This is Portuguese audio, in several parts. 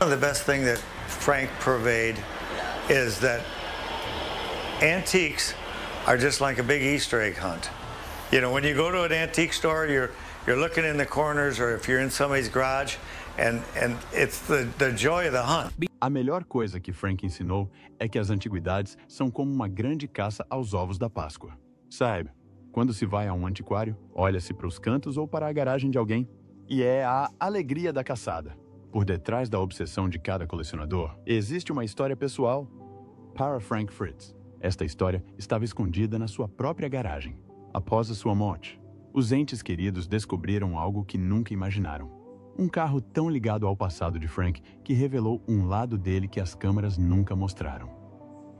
The best thing that Frank purveyed is that antiques are just like a big Easter egg hunt. You know, when you go to an antique store, you're looking in the corners, or if you're in somebody's garage, and it's the joy of the hunt. A melhor coisa que Frank ensinou é que as antiguidades são como uma grande caça aos ovos da Páscoa. Sabe, quando se vai a um antiquário, olha-se para os cantos ou para a garagem de alguém, e é a alegria da caçada. Por detrás da obsessão de cada colecionador, existe uma história pessoal para Frank Fritz. Esta história estava escondida na sua própria garagem. Após a sua morte, os entes queridos descobriram algo que nunca imaginaram. Um carro tão ligado ao passado de Frank que revelou um lado dele que as câmeras nunca mostraram.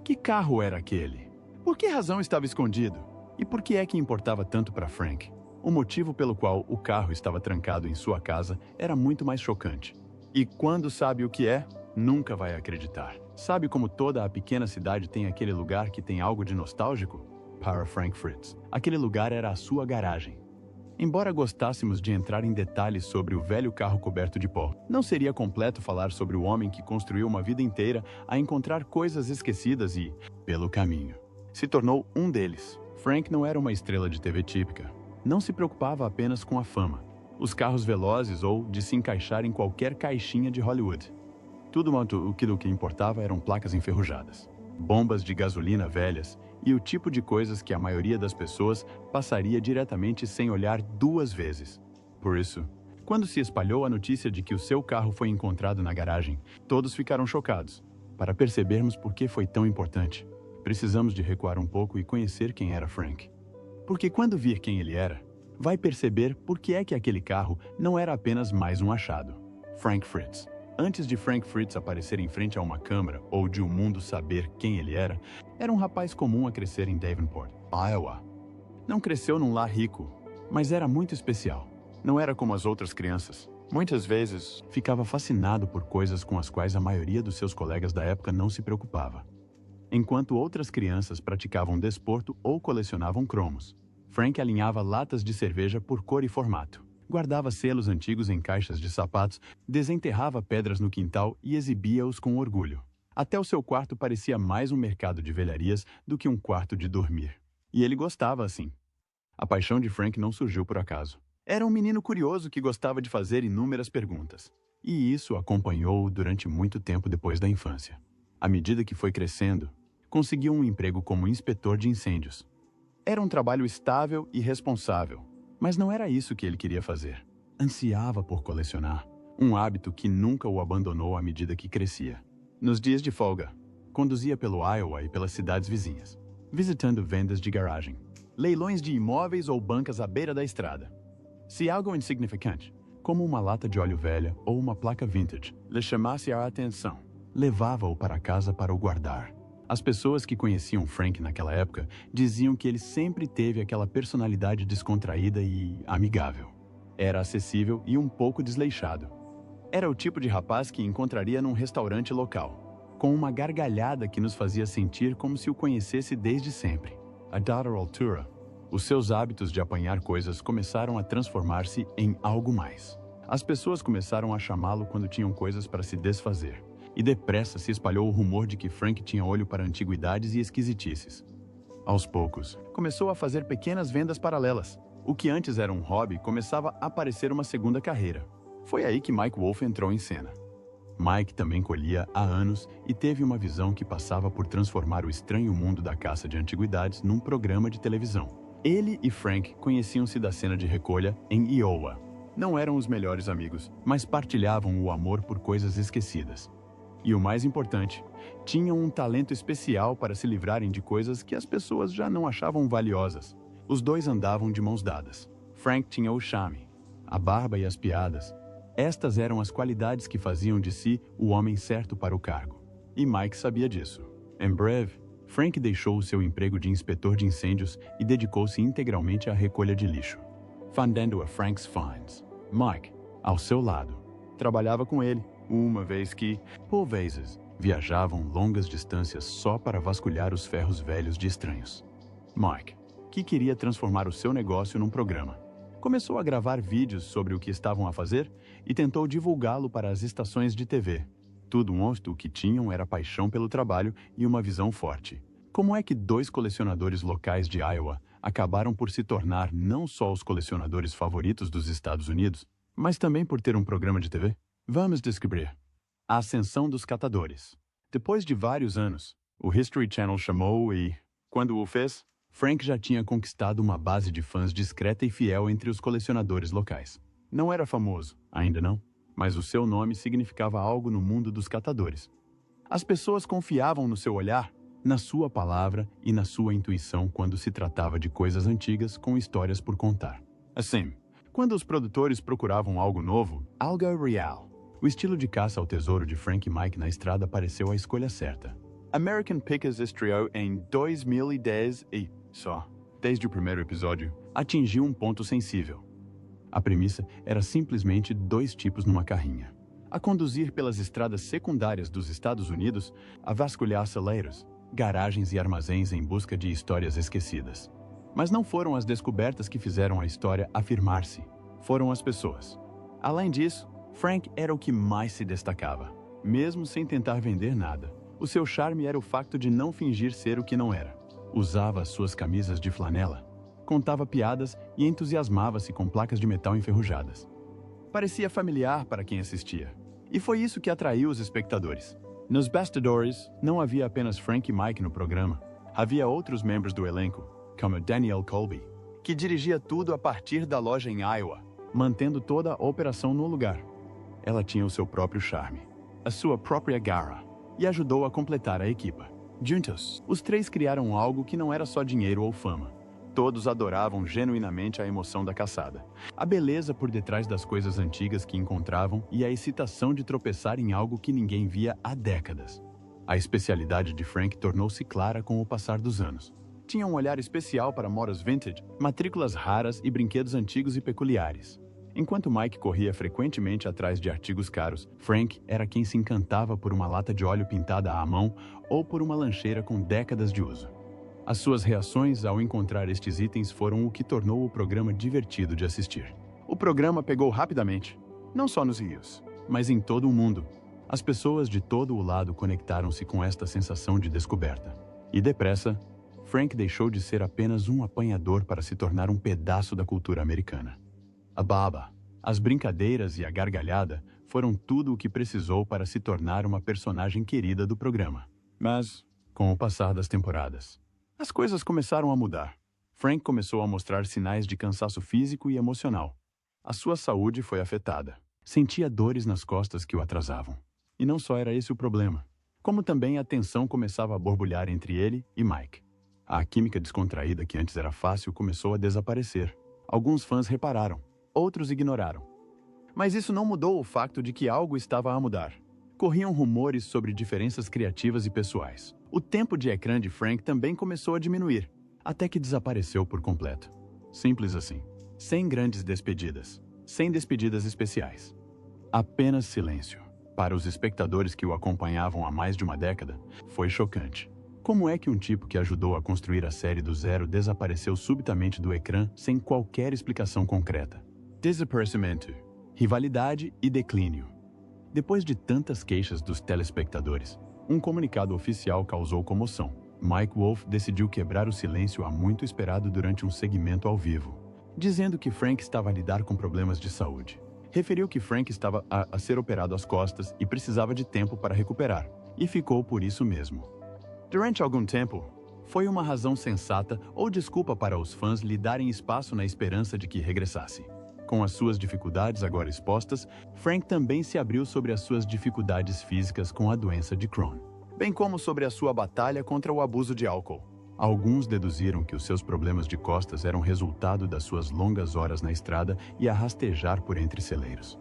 Que carro era aquele? Por que razão estava escondido? E por que é que importava tanto para Frank? O motivo pelo qual o carro estava trancado em sua casa era muito mais chocante. E quando sabe o que é, nunca vai acreditar. Sabe como toda a pequena cidade tem aquele lugar que tem algo de nostálgico? Para Frank Fritz, aquele lugar era a sua garagem. Embora gostássemos de entrar em detalhes sobre o velho carro coberto de pó, não seria completo falar sobre o homem que construiu uma vida inteira a encontrar coisas esquecidas e, pelo caminho, se tornou um deles. Frank não era uma estrela de TV típica. Não se preocupava apenas com a fama, os carros velozes ou de se encaixar em qualquer caixinha de Hollywood. Tudo o que importava eram placas enferrujadas, bombas de gasolina velhas e o tipo de coisas que a maioria das pessoas passaria diretamente sem olhar duas vezes. Por isso, quando se espalhou a notícia de que o seu carro foi encontrado na garagem, todos ficaram chocados. Para percebermos por que foi tão importante, precisamos de recuar um pouco e conhecer quem era Frank. Porque quando vir quem ele era, vai perceber por que é que aquele carro não era apenas mais um achado. Frank Fritz. Antes de Frank Fritz aparecer em frente a uma câmera ou de o mundo saber quem ele era um rapaz comum a crescer em Davenport, Iowa. Não cresceu num lar rico, mas era muito especial. Não era como as outras crianças. Muitas vezes, ficava fascinado por coisas com as quais a maioria dos seus colegas da época não se preocupava. Enquanto outras crianças praticavam desporto ou colecionavam cromos, Frank alinhava latas de cerveja por cor e formato. Guardava selos antigos em caixas de sapatos, desenterrava pedras no quintal e exibia-os com orgulho. Até o seu quarto parecia mais um mercado de velharias do que um quarto de dormir. E ele gostava assim. A paixão de Frank não surgiu por acaso. Era um menino curioso que gostava de fazer inúmeras perguntas. E isso acompanhou-o durante muito tempo depois da infância. À medida que foi crescendo, conseguiu um emprego como inspetor de incêndios. Era um trabalho estável e responsável. Mas não era isso que ele queria fazer. Ansiava por colecionar, um hábito que nunca o abandonou à medida que crescia. Nos dias de folga, conduzia pelo Iowa e pelas cidades vizinhas, visitando vendas de garagem, leilões de imóveis ou bancas à beira da estrada. Se algo insignificante, como uma lata de óleo velha ou uma placa vintage, lhe chamasse a atenção, levava-o para casa para o guardar. As pessoas que conheciam Frank naquela época diziam que ele sempre teve aquela personalidade descontraída e amigável. Era acessível e um pouco desleixado. Era o tipo de rapaz que encontraria num restaurante local, com uma gargalhada que nos fazia sentir como se o conhecesse desde sempre. A dada altura, os seus hábitos de apanhar coisas começaram a transformar-se em algo mais. As pessoas começaram a chamá-lo quando tinham coisas para se desfazer. E depressa se espalhou o rumor de que Frank tinha olho para antiguidades e esquisitices. Aos poucos, começou a fazer pequenas vendas paralelas. O que antes era um hobby começava a parecer uma segunda carreira. Foi aí que Mike Wolfe entrou em cena. Mike também colhia há anos e teve uma visão que passava por transformar o estranho mundo da caça de antiguidades num programa de televisão. Ele e Frank conheciam-se da cena de recolha em Iowa. Não eram os melhores amigos, mas partilhavam o amor por coisas esquecidas. E o mais importante, tinham um talento especial para se livrarem de coisas que as pessoas já não achavam valiosas. Os dois andavam de mãos dadas. Frank tinha o charme, a barba e as piadas. Estas eram as qualidades que faziam de si o homem certo para o cargo. E Mike sabia disso. Em breve, Frank deixou o seu emprego de inspetor de incêndios e dedicou-se integralmente à recolha de lixo, fundando a Frank's Finds. Mike, ao seu lado, trabalhava com ele, uma vez que, por vezes, viajavam longas distâncias só para vasculhar os ferros velhos de estranhos. Mike, que queria transformar o seu negócio num programa, começou a gravar vídeos sobre o que estavam a fazer e tentou divulgá-lo para as estações de TV. tudo monstro, o que tinham era paixão pelo trabalho e uma visão forte. Como é que dois colecionadores locais de Iowa acabaram por se tornar não só os colecionadores favoritos dos Estados Unidos, mas também por ter um programa de TV? Vamos descobrir. A ascensão dos catadores. Depois de vários anos, o History Channel chamou e, quando o fez, Frank já tinha conquistado uma base de fãs discreta e fiel entre os colecionadores locais. Não era famoso, ainda não, mas o seu nome significava algo no mundo dos catadores. As pessoas confiavam no seu olhar, na sua palavra e na sua intuição quando se tratava de coisas antigas com histórias por contar. Assim, quando os produtores procuravam algo novo, algo real, o estilo de caça ao tesouro de Frank e Mike na estrada pareceu a escolha certa. American Pickers estreou em 2010 e, só, desde o primeiro episódio, atingiu um ponto sensível. A premissa era simplesmente dois tipos numa carrinha. A conduzir pelas estradas secundárias dos Estados Unidos, a vasculhar celeiros, garagens e armazéns em busca de histórias esquecidas. Mas não foram as descobertas que fizeram a história afirmar-se, foram as pessoas. Além disso, Frank era o que mais se destacava, mesmo sem tentar vender nada. O seu charme era o facto de não fingir ser o que não era. Usava suas camisas de flanela, contava piadas e entusiasmava-se com placas de metal enferrujadas. Parecia familiar para quem assistia, e foi isso que atraiu os espectadores. Nos bastidores, não havia apenas Frank e Mike no programa. Havia outros membros do elenco, como Danielle Colby, que dirigia tudo a partir da loja em Iowa, mantendo toda a operação no lugar. Ela tinha o seu próprio charme, a sua própria garra, e ajudou a completar a equipa. Juntos, os três criaram algo que não era só dinheiro ou fama. Todos adoravam genuinamente a emoção da caçada, a beleza por detrás das coisas antigas que encontravam e a excitação de tropeçar em algo que ninguém via há décadas. A especialidade de Frank tornou-se clara com o passar dos anos. Tinha um olhar especial para modas vintage, matrículas raras e brinquedos antigos e peculiares. Enquanto Mike corria frequentemente atrás de artigos caros, Frank era quem se encantava por uma lata de óleo pintada à mão ou por uma lancheira com décadas de uso. As suas reações ao encontrar estes itens foram o que tornou o programa divertido de assistir. O programa pegou rapidamente, não só nos rios, mas em todo o mundo. As pessoas de todo o lado conectaram-se com esta sensação de descoberta. E depressa, Frank deixou de ser apenas um apanhador para se tornar um pedaço da cultura americana. A baba, as brincadeiras e a gargalhada foram tudo o que precisou para se tornar uma personagem querida do programa. Mas, com o passar das temporadas, as coisas começaram a mudar. Frank começou a mostrar sinais de cansaço físico e emocional. A sua saúde foi afetada. Sentia dores nas costas que o atrasavam. E não só era esse o problema, como também a tensão começava a borbulhar entre ele e Mike. A química descontraída que antes era fácil começou a desaparecer. Alguns fãs repararam, outros ignoraram. Mas isso não mudou o fato de que algo estava a mudar. Corriam rumores sobre diferenças criativas e pessoais. O tempo de ecrã de Frank também começou a diminuir, até que desapareceu por completo. Simples assim. Sem grandes despedidas. Sem despedidas especiais. Apenas silêncio. Para os espectadores que o acompanhavam há mais de uma década, foi chocante. Como é que um tipo que ajudou a construir a série do zero desapareceu subitamente do ecrã sem qualquer explicação concreta? Desaparecimento, rivalidade e declínio. Depois de tantas queixas dos telespectadores, um comunicado oficial causou comoção. Mike Wolf decidiu quebrar o silêncio há muito esperado durante um segmento ao vivo, dizendo que Frank estava a lidar com problemas de saúde. Referiu que Frank estava a ser operado às costas e precisava de tempo para recuperar, e ficou por isso mesmo. Durante algum tempo, foi uma razão sensata ou desculpa para os fãs lhe darem espaço na esperança de que regressasse. Com as suas dificuldades agora expostas, Frank também se abriu sobre as suas dificuldades físicas com a doença de Crohn, bem como sobre a sua batalha contra o abuso de álcool. Alguns deduziram que os seus problemas de costas eram resultado das suas longas horas na estrada e a rastejar por entre celeiros.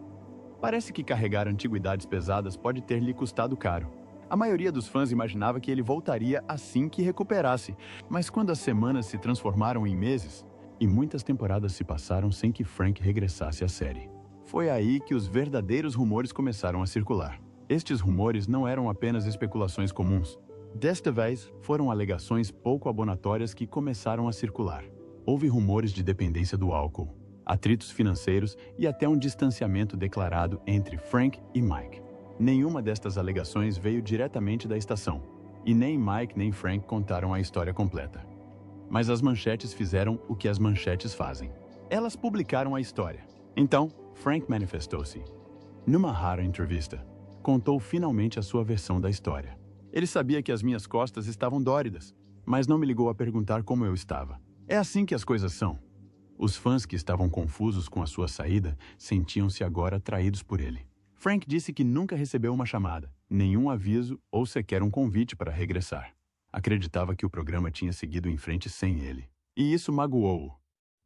Parece que carregar antiguidades pesadas pode ter lhe custado caro. A maioria dos fãs imaginava que ele voltaria assim que recuperasse, mas quando as semanas se transformaram em meses, e muitas temporadas se passaram sem que Frank regressasse à série. Foi aí que os verdadeiros rumores começaram a circular. Estes rumores não eram apenas especulações comuns. Desta vez, foram alegações pouco abonatórias que começaram a circular. Houve rumores de dependência do álcool, atritos financeiros e até um distanciamento declarado entre Frank e Mike. Nenhuma destas alegações veio diretamente da estação, e nem Mike nem Frank contaram a história completa. Mas as manchetes fizeram o que as manchetes fazem. Elas publicaram a história. Então, Frank manifestou-se. Numa rara entrevista, contou finalmente a sua versão da história. Ele sabia que as minhas costas estavam dóridas, mas não me ligou a perguntar como eu estava. É assim que as coisas são. Os fãs que estavam confusos com a sua saída sentiam-se agora atraídos por ele. Frank disse que nunca recebeu uma chamada, nenhum aviso ou sequer um convite para regressar. Acreditava que o programa tinha seguido em frente sem ele. E isso magoou-o.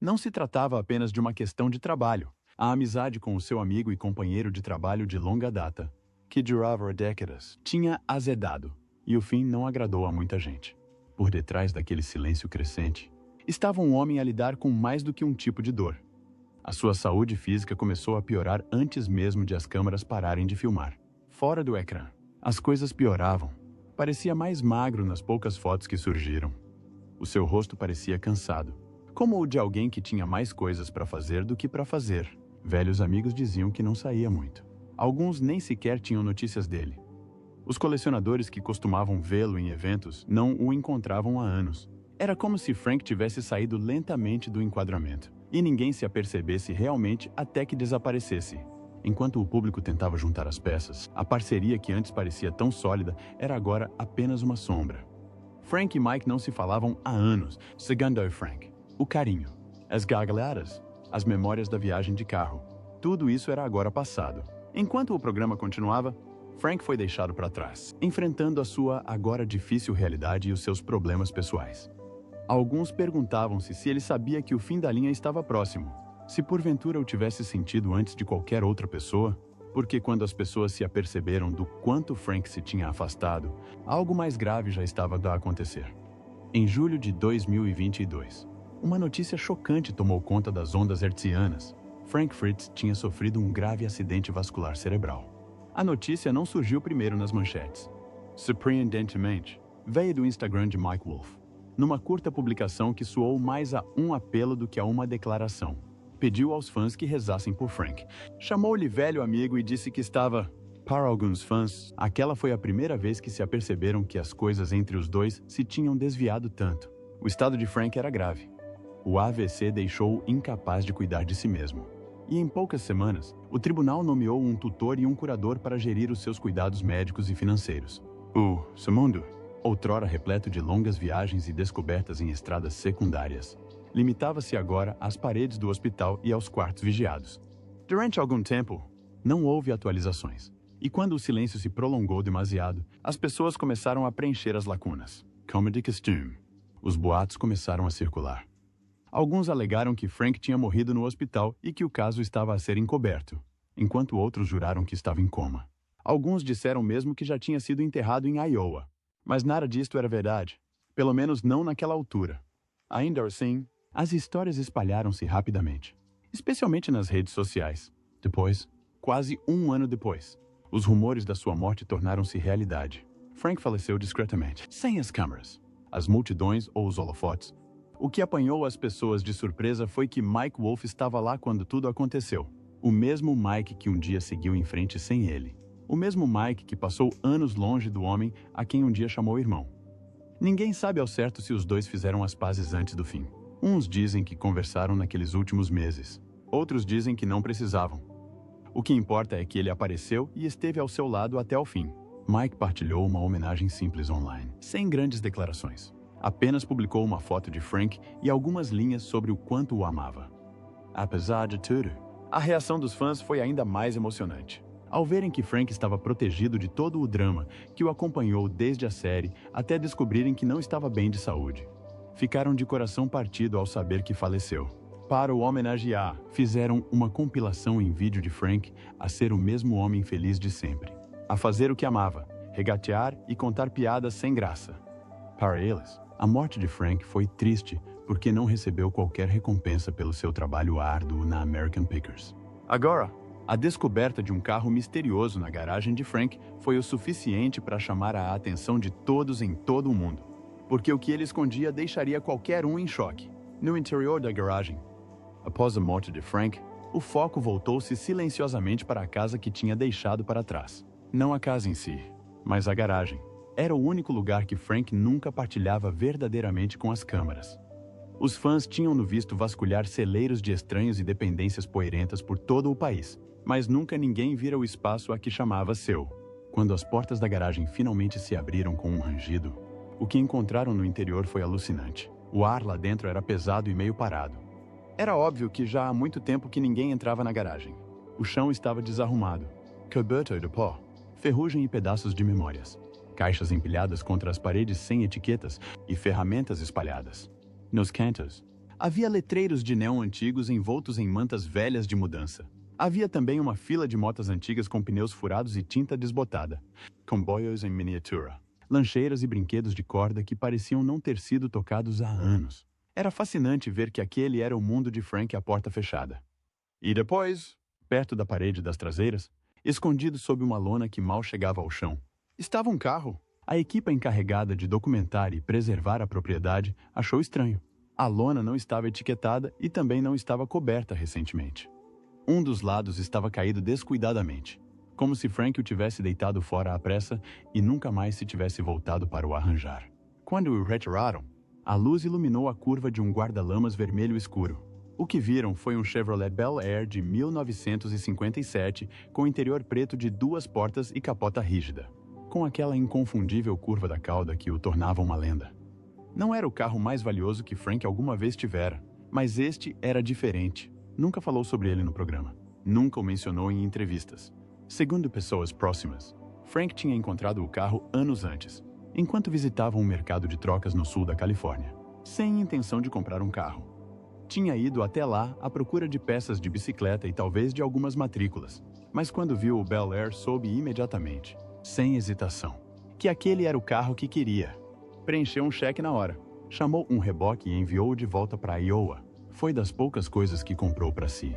Não se tratava apenas de uma questão de trabalho. A amizade com o seu amigo e companheiro de trabalho de longa data, que durava décadas, tinha azedado, e o fim não agradou a muita gente. Por detrás daquele silêncio crescente, estava um homem a lidar com mais do que um tipo de dor. A sua saúde física começou a piorar antes mesmo de as câmeras pararem de filmar. Fora do ecrã, as coisas pioravam. Parecia mais magro nas poucas fotos que surgiram. O seu rosto parecia cansado, como o de alguém que tinha mais coisas para fazer do que para fazer. Velhos amigos diziam que não saía muito. Alguns nem sequer tinham notícias dele. Os colecionadores que costumavam vê-lo em eventos não o encontravam há anos. Era como se Frank tivesse saído lentamente do enquadramento, e ninguém se apercebesse realmente até que desaparecesse. Enquanto o público tentava juntar as peças, a parceria que antes parecia tão sólida era agora apenas uma sombra. Frank e Mike não se falavam há anos, segundo Frank. O carinho, as gargalhadas, as memórias da viagem de carro, tudo isso era agora passado. Enquanto o programa continuava, Frank foi deixado para trás, enfrentando a sua agora difícil realidade e os seus problemas pessoais. Alguns perguntavam-se se ele sabia que o fim da linha estava próximo, se porventura o tivesse sentido antes de qualquer outra pessoa, porque quando as pessoas se aperceberam do quanto Frank se tinha afastado, algo mais grave já estava a acontecer. Em julho de 2022, uma notícia chocante tomou conta das ondas hertzianas. Frank Fritz tinha sofrido um grave acidente vascular cerebral. A notícia não surgiu primeiro nas manchetes. Surpreendentemente, veio do Instagram de Mike Wolf, numa curta publicação que soou mais a um apelo do que a uma declaração. Pediu aos fãs que rezassem por Frank. Chamou-lhe velho amigo e disse que estava... Para alguns fãs, aquela foi a primeira vez que se aperceberam que as coisas entre os dois se tinham desviado tanto. O estado de Frank era grave. O AVC deixou-o incapaz de cuidar de si mesmo. E em poucas semanas, o tribunal nomeou um tutor e um curador para gerir os seus cuidados médicos e financeiros. O submundo, outrora repleto de longas viagens e descobertas em estradas secundárias, limitava-se agora às paredes do hospital e aos quartos vigiados. Durante algum tempo, não houve atualizações. E quando o silêncio se prolongou demasiado, as pessoas começaram a preencher as lacunas. Como de costume, os boatos começaram a circular. Alguns alegaram que Frank tinha morrido no hospital e que o caso estava a ser encoberto, enquanto outros juraram que estava em coma. Alguns disseram mesmo que já tinha sido enterrado em Iowa, mas nada disto era verdade, pelo menos não naquela altura. Ainda assim, as histórias espalharam-se rapidamente, especialmente nas redes sociais. Depois, quase um ano depois, os rumores da sua morte tornaram-se realidade. Frank faleceu discretamente, sem as câmeras, as multidões ou os holofotes. O que apanhou as pessoas de surpresa foi que Mike Wolf estava lá quando tudo aconteceu. O mesmo Mike que um dia seguiu em frente sem ele. O mesmo Mike que passou anos longe do homem a quem um dia chamou irmão. Ninguém sabe ao certo se os dois fizeram as pazes antes do fim. Uns dizem que conversaram naqueles últimos meses. Outros dizem que não precisavam. O que importa é que ele apareceu e esteve ao seu lado até o fim. Mike partilhou uma homenagem simples online, sem grandes declarações. Apenas publicou uma foto de Frank e algumas linhas sobre o quanto o amava. Apesar de tudo, a reação dos fãs foi ainda mais emocionante. Ao verem que Frank estava protegido de todo o drama que o acompanhou desde a série até descobrirem que não estava bem de saúde. Ficaram de coração partido ao saber que faleceu. Para o homenagear, fizeram uma compilação em vídeo de Frank a ser o mesmo homem feliz de sempre. A fazer o que amava, regatear e contar piadas sem graça. Para eles, a morte de Frank foi triste porque não recebeu qualquer recompensa pelo seu trabalho árduo na American Pickers. Agora, a descoberta de um carro misterioso na garagem de Frank foi o suficiente para chamar a atenção de todos em todo o mundo, porque o que ele escondia deixaria qualquer um em choque. No interior da garagem, após a morte de Frank, o foco voltou-se silenciosamente para a casa que tinha deixado para trás. Não a casa em si, mas a garagem. Era o único lugar que Frank nunca partilhava verdadeiramente com as câmaras. Os fãs tinham-no visto vasculhar celeiros de estranhos e dependências poeirentas por todo o país, mas nunca ninguém vira o espaço a que chamava seu. Quando as portas da garagem finalmente se abriram com um rangido, o que encontraram no interior foi alucinante. O ar lá dentro era pesado e meio parado. Era óbvio que já há muito tempo que ninguém entrava na garagem. O chão estava desarrumado, coberto de pó, ferrugem e pedaços de memórias. Caixas empilhadas contra as paredes sem etiquetas e ferramentas espalhadas. Nos cantos, havia letreiros de neon antigos envoltos em mantas velhas de mudança. Havia também uma fila de motas antigas com pneus furados e tinta desbotada, comboios em miniatura, lancheiras e brinquedos de corda que pareciam não ter sido tocados há anos. Era fascinante ver que aquele era o mundo de Frank à porta fechada. E depois, perto da parede das traseiras, escondido sob uma lona que mal chegava ao chão, estava um carro. A equipa encarregada de documentar e preservar a propriedade achou estranho. A lona não estava etiquetada e também não estava coberta recentemente. Um dos lados estava caído descuidadamente, como se Frank o tivesse deitado fora à pressa e nunca mais se tivesse voltado para o arranjar. Quando o retiraram, a luz iluminou a curva de um guarda-lamas vermelho escuro. O que viram foi um Chevrolet Bel Air de 1957 com interior preto de 2 portas e capota rígida, com aquela inconfundível curva da cauda que o tornava uma lenda. Não era o carro mais valioso que Frank alguma vez tivera, mas este era diferente. Nunca falou sobre ele no programa. Nunca o mencionou em entrevistas. Segundo pessoas próximas, Frank tinha encontrado o carro anos antes, enquanto visitava um mercado de trocas no sul da Califórnia, sem intenção de comprar um carro. Tinha ido até lá à procura de peças de bicicleta e talvez de algumas matrículas, mas quando viu o Bel Air soube imediatamente, sem hesitação, que aquele era o carro que queria. Preencheu um cheque na hora, chamou um reboque e enviou-o de volta para Iowa. Foi das poucas coisas que comprou para si.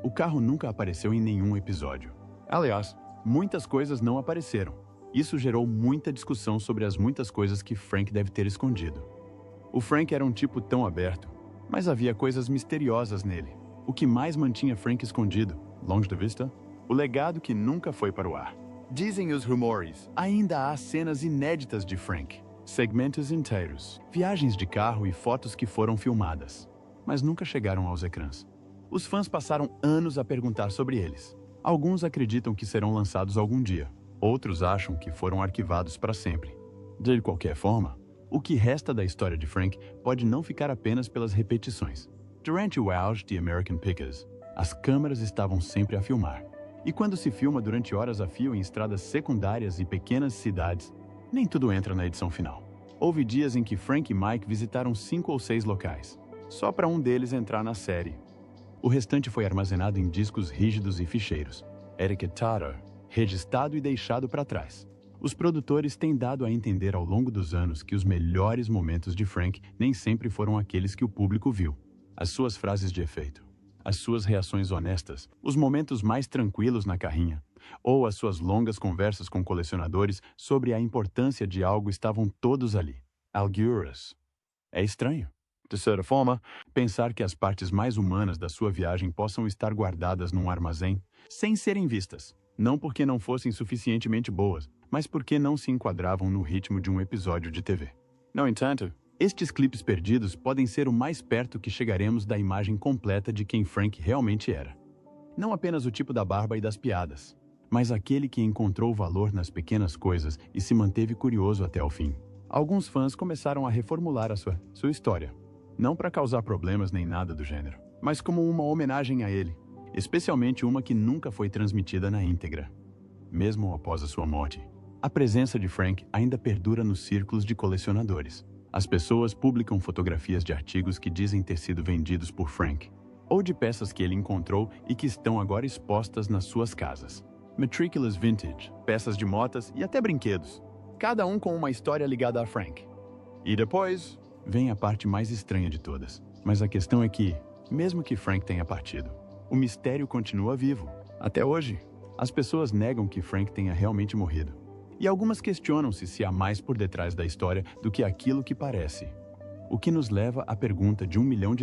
O carro nunca apareceu em nenhum episódio. Aliás, muitas coisas não apareceram. Isso gerou muita discussão sobre as muitas coisas que Frank deve ter escondido. O Frank era um tipo tão aberto, mas havia coisas misteriosas nele. O que mais mantinha Frank escondido, longe da vista? O legado que nunca foi para o ar. Dizem os rumores, ainda há cenas inéditas de Frank, segmentos inteiros, viagens de carro e fotos que foram filmadas, mas nunca chegaram aos ecrãs. Os fãs passaram anos a perguntar sobre eles. Alguns acreditam que serão lançados algum dia. Outros acham que foram arquivados para sempre. De qualquer forma, o que resta da história de Frank pode não ficar apenas pelas repetições. Durante o auge de American Pickers, as câmeras estavam sempre a filmar. E quando se filma durante horas a fio em estradas secundárias e pequenas cidades, nem tudo entra na edição final. Houve dias em que Frank e Mike visitaram 5 ou 6 locais, só para um deles entrar na série. O restante foi armazenado em discos rígidos e ficheiros. Eric Tatter, registrado e deixado para trás. Os produtores têm dado a entender ao longo dos anos que os melhores momentos de Frank nem sempre foram aqueles que o público viu. As suas frases de efeito, as suas reações honestas, os momentos mais tranquilos na carrinha, ou as suas longas conversas com colecionadores sobre a importância de algo estavam todos ali. Algures. É estranho, de certa forma, pensar que as partes mais humanas da sua viagem possam estar guardadas num armazém, sem serem vistas. Não porque não fossem suficientemente boas, mas porque não se enquadravam no ritmo de um episódio de TV. No entanto, estes clipes perdidos podem ser o mais perto que chegaremos da imagem completa de quem Frank realmente era. Não apenas o tipo da barba e das piadas, mas aquele que encontrou valor nas pequenas coisas e se manteve curioso até o fim. Alguns fãs começaram a reformular a sua história, não para causar problemas nem nada do gênero, mas como uma homenagem a ele, especialmente uma que nunca foi transmitida na íntegra. Mesmo após a sua morte, a presença de Frank ainda perdura nos círculos de colecionadores. As pessoas publicam fotografias de artigos que dizem ter sido vendidos por Frank, ou de peças que ele encontrou e que estão agora expostas nas suas casas. Matrículas vintage, peças de motas e até brinquedos, cada um com uma história ligada a Frank. E depois, vem a parte mais estranha de todas. Mas a questão é que, mesmo que Frank tenha partido, o mistério continua vivo. Até hoje, as pessoas negam que Frank tenha realmente morrido. E algumas questionam-se se há mais por detrás da história do que aquilo que parece. O que nos leva à pergunta de $1 milhão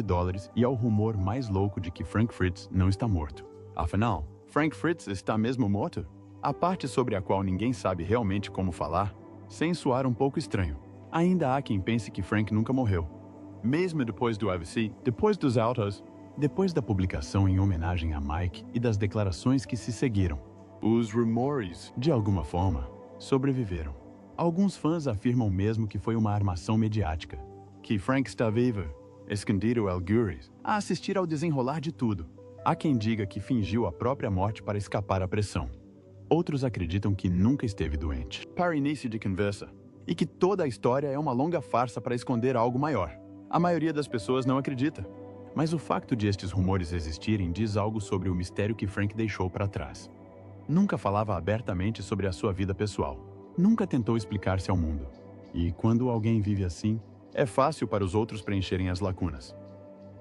e ao rumor mais louco de que Frank Fritz não está morto. Afinal, Frank Fritz está mesmo morto? A parte sobre a qual ninguém sabe realmente como falar, sem soar um pouco estranho. Ainda há quem pense que Frank nunca morreu. Mesmo depois do AVC, depois dos autos, depois da publicação em homenagem a Mike e das declarações que se seguiram, os rumores, de alguma forma, sobreviveram. Alguns fãs afirmam mesmo que foi uma armação mediática, que Frank está vivo, escondido algures, a assistir ao desenrolar de tudo. Há quem diga que fingiu a própria morte para escapar à pressão. Outros acreditam que nunca esteve doente, para início de conversa, e que toda a história é uma longa farsa para esconder algo maior. A maioria das pessoas não acredita. Mas o facto de estes rumores existirem diz algo sobre o mistério que Frank deixou para trás. Nunca falava abertamente sobre a sua vida pessoal. Nunca tentou explicar-se ao mundo. E quando alguém vive assim, é fácil para os outros preencherem as lacunas.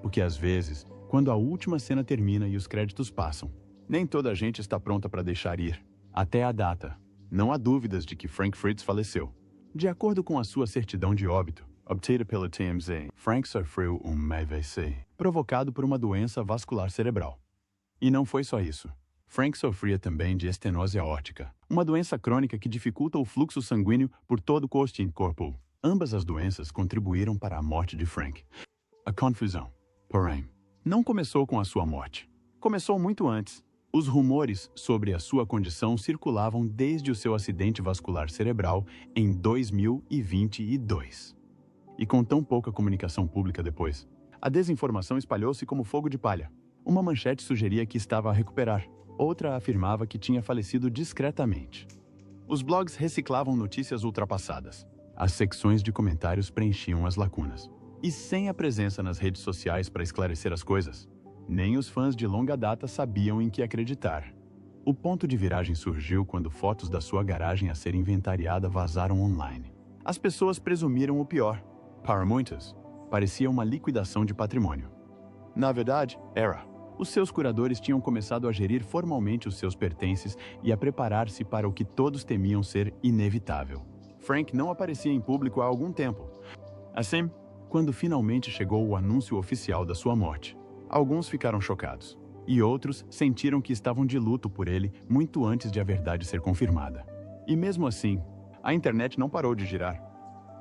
Porque às vezes, quando a última cena termina e os créditos passam, nem toda a gente está pronta para deixar ir. Até a data, não há dúvidas de que Frank Fritz faleceu. De acordo com a sua certidão de óbito, obtida pela TMZ, Frank sofreu um AVC, provocado por uma doença vascular cerebral. E não foi só isso. Frank sofria também de estenose aórtica, uma doença crônica que dificulta o fluxo sanguíneo por todo o corpo. Ambas as doenças contribuíram para a morte de Frank. A confusão, porém, não começou com a sua morte. Começou muito antes. Os rumores sobre a sua condição circulavam desde o seu acidente vascular cerebral em 2022. E com tão pouca comunicação pública depois, a desinformação espalhou-se como fogo de palha. Uma manchete sugeria que estava a recuperar, outra afirmava que tinha falecido discretamente. Os blogs reciclavam notícias ultrapassadas. As secções de comentários preenchiam as lacunas. E sem a presença nas redes sociais para esclarecer as coisas, nem os fãs de longa data sabiam em que acreditar. O ponto de viragem surgiu quando fotos da sua garagem a ser inventariada vazaram online. As pessoas presumiram o pior. Para muitas, parecia uma liquidação de patrimônio. Na verdade, era. Os seus curadores tinham começado a gerir formalmente os seus pertences e a preparar-se para o que todos temiam ser inevitável. Frank não aparecia em público há algum tempo. Assim, quando finalmente chegou o anúncio oficial da sua morte, alguns ficaram chocados, e outros sentiram que estavam de luto por ele muito antes de a verdade ser confirmada. E mesmo assim, a internet não parou de girar.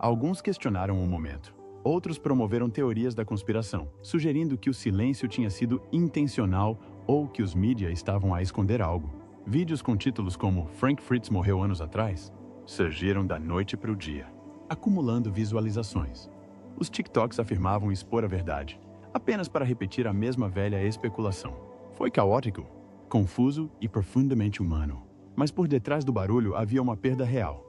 Alguns questionaram o momento. Outros promoveram teorias da conspiração, sugerindo que o silêncio tinha sido intencional ou que os mídia estavam a esconder algo. Vídeos com títulos como "Frank Fritz morreu anos atrás" surgiram da noite para o dia, acumulando visualizações. Os TikToks afirmavam expor a verdade, apenas para repetir a mesma velha especulação. Foi caótico, confuso e profundamente humano. Mas por detrás do barulho havia uma perda real.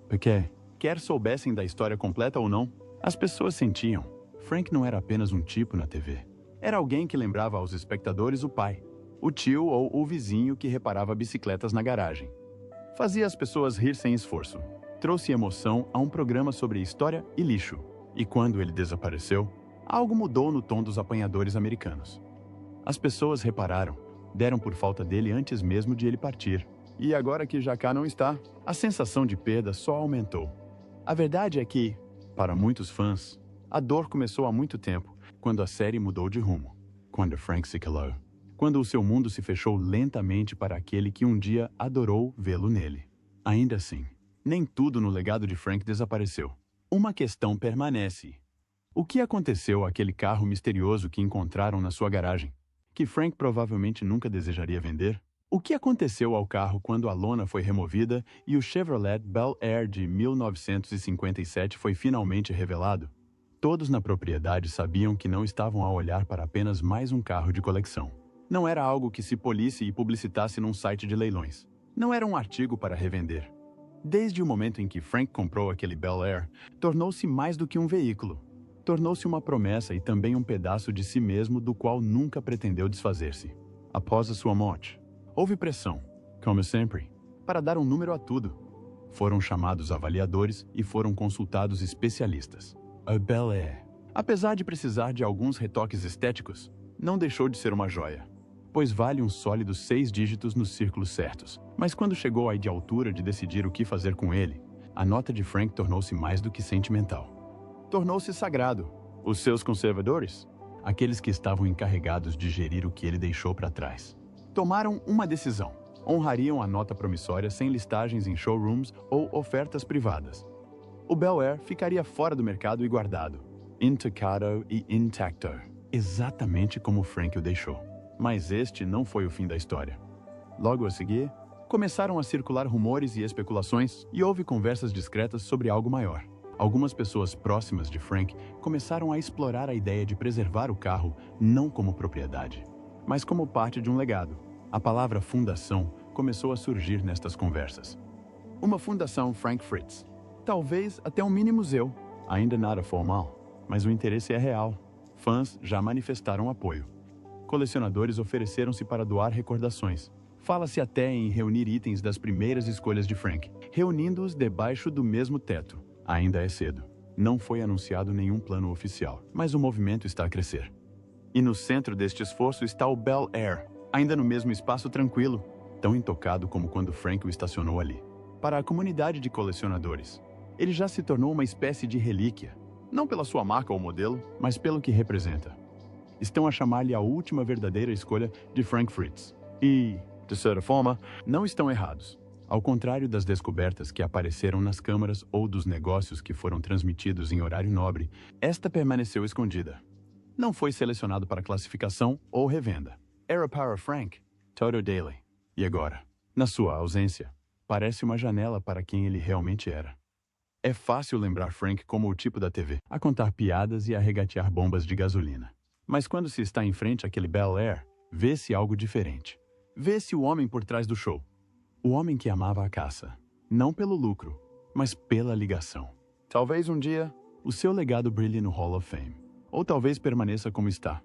Porque, quer soubessem da história completa ou não, as pessoas sentiam. Frank não era apenas um tipo na TV. Era alguém que lembrava aos espectadores o pai, o tio ou o vizinho que reparava bicicletas na garagem. Fazia as pessoas rir sem esforço. Trouxe emoção a um programa sobre história e lixo. E quando ele desapareceu, algo mudou no tom dos apanhadores americanos. As pessoas repararam, deram por falta dele antes mesmo de ele partir. E agora que já cá não está, a sensação de perda só aumentou. A verdade é que, para muitos fãs, a dor começou há muito tempo, quando a série mudou de rumo. Quando Frank se calou. Quando o seu mundo se fechou lentamente para aquele que um dia adorou vê-lo nele. Ainda assim, nem tudo no legado de Frank desapareceu. Uma questão permanece. O que aconteceu àquele carro misterioso que encontraram na sua garagem, que Frank provavelmente nunca desejaria vender? O que aconteceu ao carro quando a lona foi removida e o Chevrolet Bel Air de 1957 foi finalmente revelado? Todos na propriedade sabiam que não estavam a olhar para apenas mais um carro de coleção. Não era algo que se polisse e publicitasse num site de leilões. Não era um artigo para revender. Desde o momento em que Frank comprou aquele Bel Air, tornou-se mais do que um veículo. Tornou-se uma promessa e também um pedaço de si mesmo do qual nunca pretendeu desfazer-se. Após a sua morte, houve pressão, como sempre, para dar um número a tudo. Foram chamados avaliadores e foram consultados especialistas. A Bel Air, apesar de precisar de alguns retoques estéticos, não deixou de ser uma joia, pois vale uns sólidos 6 dígitos nos círculos certos. Mas quando chegou a de altura de decidir o que fazer com ele, a nota de Frank tornou-se mais do que sentimental. Tornou-se sagrado. Os seus conservadores, aqueles que estavam encarregados de gerir o que ele deixou para trás, tomaram uma decisão. honrariam a nota promissória sem listagens em showrooms ou ofertas privadas. O Bel Air ficaria fora do mercado e guardado, intocado e intacto, exatamente como Frank o deixou. Mas este não foi o fim da história. Logo a seguir, começaram a circular rumores e especulações, e houve conversas discretas sobre algo maior. Algumas pessoas próximas de Frank começaram a explorar a ideia de preservar o carro não como propriedade, mas como parte de um legado. A palavra fundação começou a surgir nestas conversas. Uma fundação Frank Fritz. Talvez até um mini museu. Ainda nada formal, mas o interesse é real. Fãs já manifestaram apoio. Colecionadores ofereceram-se para doar recordações. Fala-se até em reunir itens das primeiras escolhas de Frank, reunindo-os debaixo do mesmo teto. Ainda é cedo. Não foi anunciado nenhum plano oficial, mas o movimento está a crescer. E no centro deste esforço está o Bel Air, ainda no mesmo espaço tranquilo, tão intocado como quando Frank o estacionou ali. Para a comunidade de colecionadores, ele já se tornou uma espécie de relíquia, não pela sua marca ou modelo, mas pelo que representa. Estão a chamar-lhe a última verdadeira escolha de Frank Fritz. E, de certa forma, não estão errados. Ao contrário das descobertas que apareceram nas câmaras ou dos negócios que foram transmitidos em horário nobre, esta permaneceu escondida. Não foi selecionado para classificação ou revenda. Era para Frank, Toto Daly. E agora, na sua ausência, parece uma janela para quem ele realmente era. É fácil lembrar Frank como o tipo da TV, a contar piadas e a regatear bombas de gasolina. Mas quando se está em frente àquele Bel Air, vê-se algo diferente. Vê-se o homem por trás do show. O homem que amava a caça, não pelo lucro, mas pela ligação. Talvez um dia, o seu legado brilhe no Hall of Fame, ou talvez permaneça como está.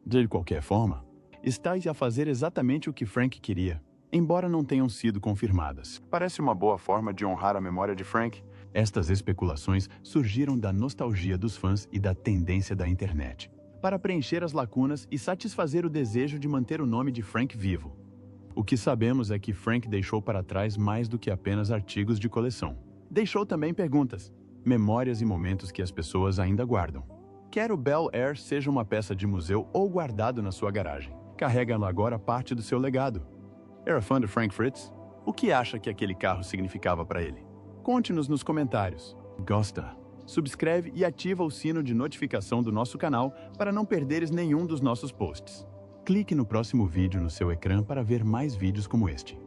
De qualquer forma, estáis a fazer exatamente o que Frank queria, embora não tenham sido confirmadas. Parece uma boa forma de honrar a memória de Frank. Estas especulações surgiram da nostalgia dos fãs e da tendência da internet, para preencher as lacunas e satisfazer o desejo de manter o nome de Frank vivo. O que sabemos é que Frank deixou para trás mais do que apenas artigos de coleção. Deixou também perguntas, memórias e momentos que as pessoas ainda guardam. Quer o Bel Air seja uma peça de museu ou guardado na sua garagem, carrega agora parte do seu legado. Era fã de Frank Fritz? O que acha que aquele carro significava para ele? Conte-nos nos comentários. Gosta? Subscreve e ativa o sino de notificação do nosso canal para não perderes nenhum dos nossos posts. Clique no próximo vídeo no seu ecrã para ver mais vídeos como este.